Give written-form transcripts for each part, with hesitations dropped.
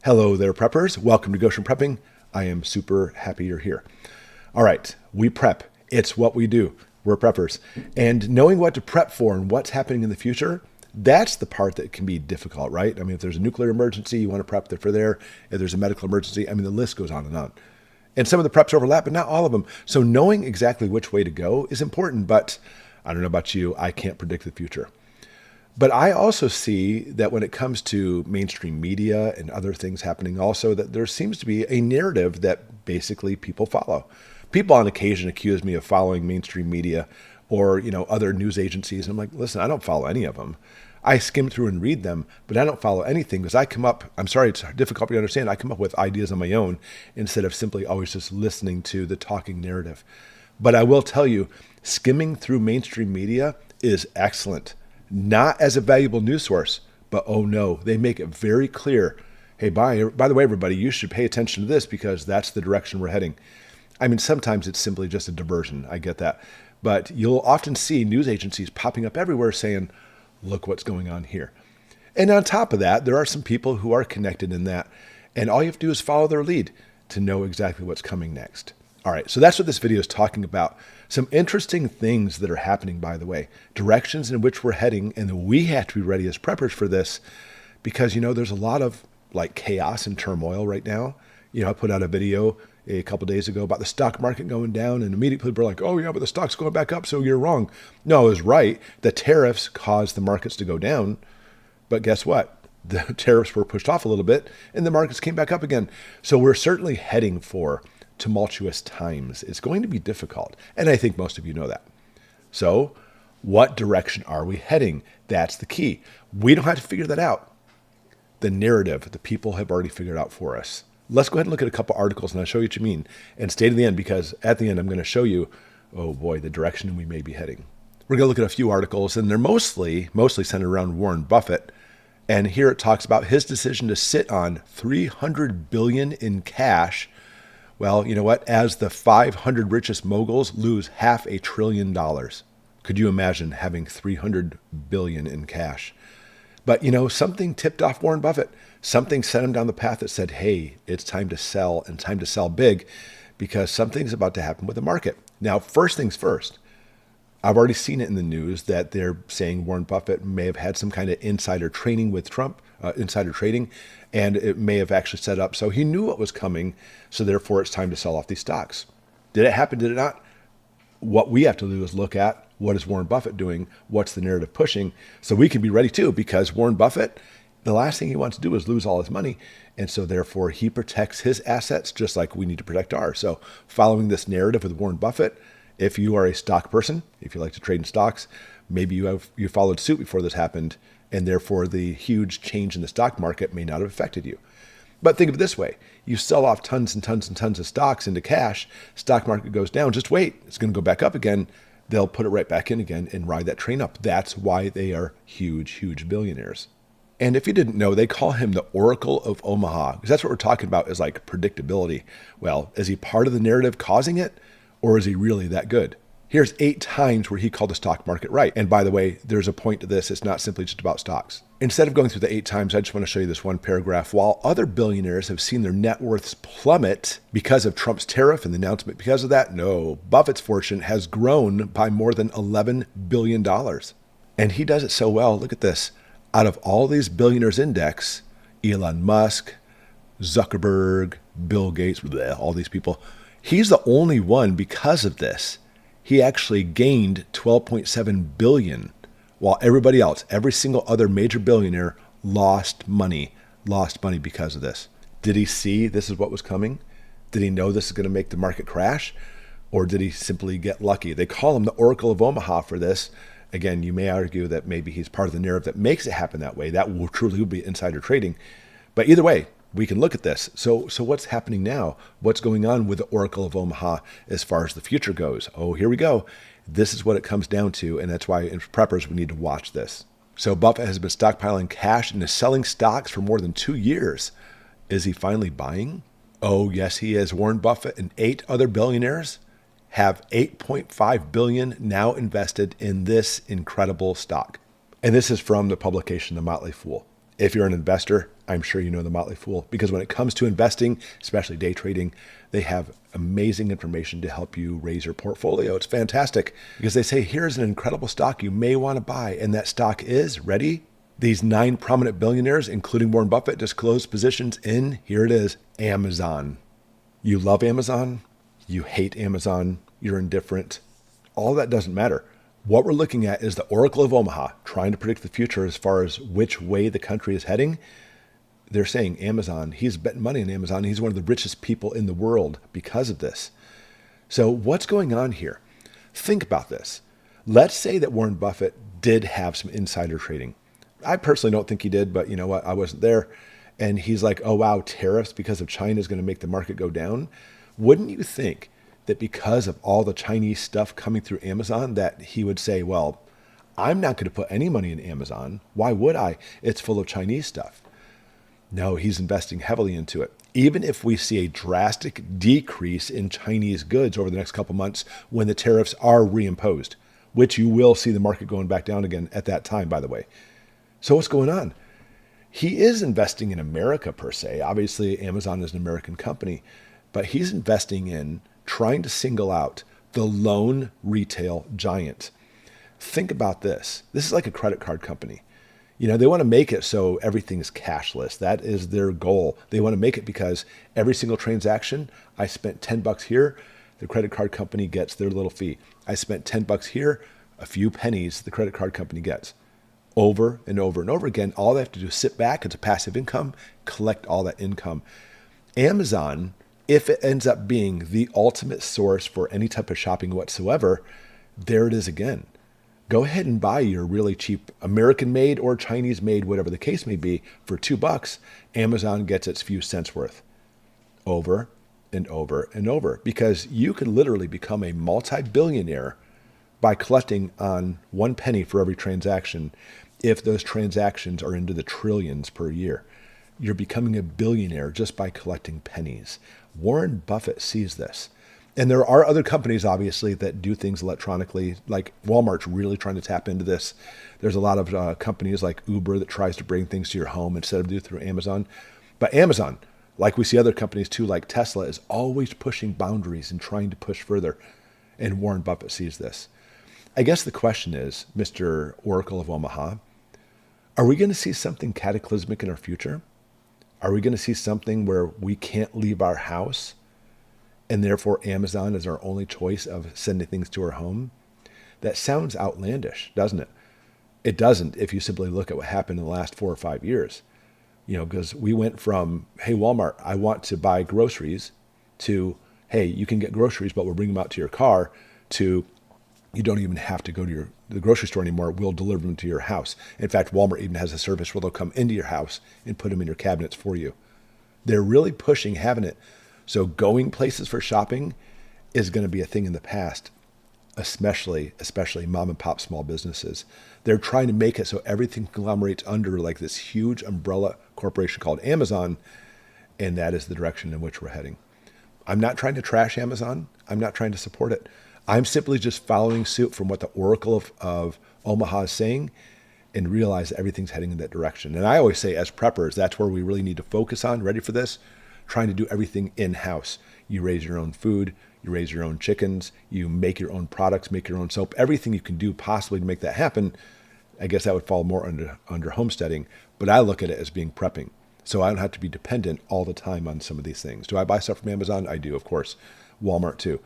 Hello there, preppers. Welcome to Goshen Prepping. I am super happy you're here. All right, we prep. It's what we do. We're preppers. And knowing what to prep for and what's happening in the future, that's the part that can be difficult, right? I mean, if there's a nuclear emergency, you want to prep for there. If there's a medical emergency, I mean, the list goes on and on. And some of the preps overlap, but not all of them. So knowing exactly which way to go is important, but I don't know about you, I can't predict the future. But I also see that when it comes to mainstream media and other things happening also, that there seems to be a narrative that basically people follow. People on occasion accuse me of following mainstream media or, other news agencies. And I'm like, listen, I don't follow any of them. I skim through and read them, but I don't follow anything because I'm sorry, it's difficult for you to understand. I come up with ideas on my own instead of simply always just listening to the talking narrative. But I will tell you, skimming through mainstream media is excellent. Not as a valuable news source, but oh no, they make it very clear. Hey, by the way, everybody, you should pay attention to this because that's the direction we're heading. I mean, sometimes it's simply just a diversion. I get that. But you'll often see news agencies popping up everywhere saying, look what's going on here. And on top of that, there are some people who are connected in that. And all you have to do is follow their lead to know exactly what's coming next. All right, so that's what this video is talking about. Some interesting things that are happening, by the way, directions in which we're heading, and we have to be ready as preppers for this because, there's a lot of chaos and turmoil right now. I put out a video a couple days ago about the stock market going down, and immediately people are like, oh yeah, but the stock's going back up, so you're wrong. No, I was right. The tariffs caused the markets to go down, but guess what? The tariffs were pushed off a little bit, and the markets came back up again. So we're certainly heading for tumultuous times. It's going to be difficult. And I think most of you know that. So what direction are we heading? That's the key. We don't have to figure that out. The narrative, the people have already figured out for us. Let's go ahead and look at a couple articles and I'll show you what you mean. And stay to the end because at the end, I'm going to show you, oh boy, the direction we may be heading. We're going to look at a few articles and they're mostly centered around Warren Buffett. And here it talks about his decision to sit on $300 billion in cash. Well, you know what? As the 500 richest moguls lose $500 billion. Could you imagine having $300 billion in cash? But, something tipped off Warren Buffett. Something sent him down the path that said, hey, it's time to sell and time to sell big because something's about to happen with the market. Now, first things first, I've already seen it in the news that they're saying Warren Buffett may have had some kind of insider training with Trump, insider trading, and it may have actually set up. So he knew what was coming. So therefore, it's time to sell off these stocks. Did it happen? Did it not? What we have to do is look at what is Warren Buffett doing? What's the narrative pushing? So we can be ready too, because Warren Buffett, the last thing he wants to do is lose all his money. And so therefore, he protects his assets just like we need to protect ours. So following this narrative with Warren Buffett, if you are a stock person, if you like to trade in stocks, maybe you followed suit before this happened, and therefore the huge change in the stock market may not have affected you. But think of it this way. You sell off tons and tons and tons of stocks into cash, stock market goes down, just wait, it's going to go back up again. They'll put it right back in again and ride that train up. That's why they are huge, huge billionaires. And if you didn't know, they call him the Oracle of Omaha, because that's what we're talking about is like predictability. Well, is he part of the narrative causing it? Or is he really that good? Here's 8 times where he called the stock market right. And by the way, there's a point to this. It's not simply just about stocks. Instead of going through the 8 times, I just want to show you this one paragraph. While other billionaires have seen their net worths plummet because of Trump's tariff and the announcement because of that, no, Buffett's fortune has grown by more than $11 billion. And he does it so well. Look at this. Out of all these billionaires index, Elon Musk, Zuckerberg, Bill Gates, all these people, he's the only one because of this. He actually gained 12.7 billion, while everybody else, every single other major billionaire lost money because of this. Did he see this is what was coming? Did he know this is going to make the market crash? Or did he simply get lucky? They call him the Oracle of Omaha for this. Again, you may argue that maybe he's part of the narrative that makes it happen that way. That will truly be insider trading. But either way, we can look at this. So what's happening now? What's going on with the Oracle of Omaha as far as the future goes? Oh, here we go. This is what it comes down to, and that's why as preppers we need to watch this. So Buffett has been stockpiling cash and is selling stocks for more than 2 years. Is he finally buying? Oh, yes, he is. Warren Buffett and 8 other billionaires have $8.5 billion now invested in this incredible stock. And this is from the publication The Motley Fool. If you're an investor, I'm sure you know the Motley Fool, because when it comes to investing, especially day trading, they have amazing information to help you raise your portfolio. It's fantastic because they say, here's an incredible stock you may want to buy. And that stock is, ready? These 9 prominent billionaires, including Warren Buffett, disclosed positions in, here it is, Amazon. You love Amazon. You hate Amazon. You're indifferent. All that doesn't matter. What we're looking at is the Oracle of Omaha trying to predict the future as far as which way the country is heading. They're saying Amazon, he's betting money on Amazon. He's one of the richest people in the world because of this. So what's going on here? Think about this. Let's say that Warren Buffett did have some insider trading. I personally don't think he did, but you know what? I wasn't there. And he's like, oh, wow, tariffs because of China is going to make the market go down. Wouldn't you think that because of all the Chinese stuff coming through Amazon that he would say, well, I'm not going to put any money in Amazon. Why would I? It's full of Chinese stuff. No, he's investing heavily into it. Even if we see a drastic decrease in Chinese goods over the next couple months when the tariffs are reimposed, which you will see the market going back down again at that time, by the way. So what's going on? He is investing in America per se. Obviously, Amazon is an American company, but he's investing in trying to single out the lone retail giant. Think about this. This is like a credit card company. You know, they want to make it so everything's cashless. That is their goal. They want to make it because every single transaction, I spent $10 here, the credit card company gets their little fee. I spent $10 here, a few pennies the credit card company gets. Over and over and over again, all they have to do is sit back. It's a passive income, collect all that income. Amazon, if it ends up being the ultimate source for any type of shopping whatsoever, there it is again. Go ahead and buy your really cheap American-made or Chinese-made, whatever the case may be, for $2. Amazon gets its few cents worth. Over and over and over. Because you can literally become a multi-billionaire by collecting on 1 penny for every transaction if those transactions are into the trillions per year. You're becoming a billionaire just by collecting pennies. Warren Buffett sees this. And there are other companies, obviously, that do things electronically, like Walmart's really trying to tap into this. There's a lot of companies like Uber that tries to bring things to your home instead of do it through Amazon. But Amazon, like we see other companies too, like Tesla, is always pushing boundaries and trying to push further. And Warren Buffett sees this. I guess the question is, Mr. Oracle of Omaha, are we going to see something cataclysmic in our future? Are we going to see something where we can't leave our house? And therefore Amazon is our only choice of sending things to our home? That sounds outlandish, doesn't it? It doesn't if you simply look at what happened in the last 4 or 5 years. You know, because we went from, hey, Walmart, I want to buy groceries, to, hey, you can get groceries, but we'll bring them out to your car, to, you don't even have to go to the grocery store anymore. We'll deliver them to your house. In fact, Walmart even has a service where they'll come into your house and put them in your cabinets for you. They're really pushing having it. So going places for shopping is going to be a thing in the past, especially mom and pop small businesses. They're trying to make it so everything conglomerates under like this huge umbrella corporation called Amazon, and that is the direction in which we're heading. I'm not trying to trash Amazon. I'm not trying to support it. I'm simply just following suit from what the Oracle of Omaha is saying and realize that everything's heading in that direction. And I always say as preppers, that's where we really need to focus on, ready for this, trying to do everything in-house. You raise your own food, you raise your own chickens, you make your own products, make your own soap, everything you can do possibly to make that happen. I guess that would fall more under homesteading, but I look at it as being prepping. So I don't have to be dependent all the time on some of these things. Do I buy stuff from Amazon? I do, of course. Walmart too.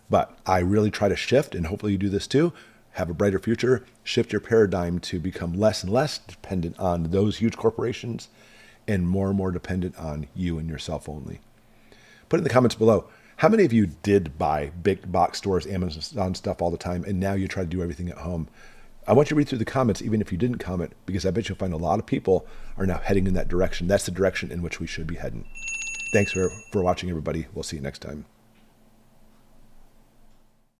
But I really try to shift, and hopefully you do this too, have a brighter future, shift your paradigm to become less and less dependent on those huge corporations and more dependent on you and yourself only. Put in the comments below, how many of you did buy big box stores, Amazon stuff all the time, and now you try to do everything at home? I want you to read through the comments, even if you didn't comment, because I bet you'll find a lot of people are now heading in that direction. That's the direction in which we should be heading. Thanks for watching, everybody. We'll see you next time.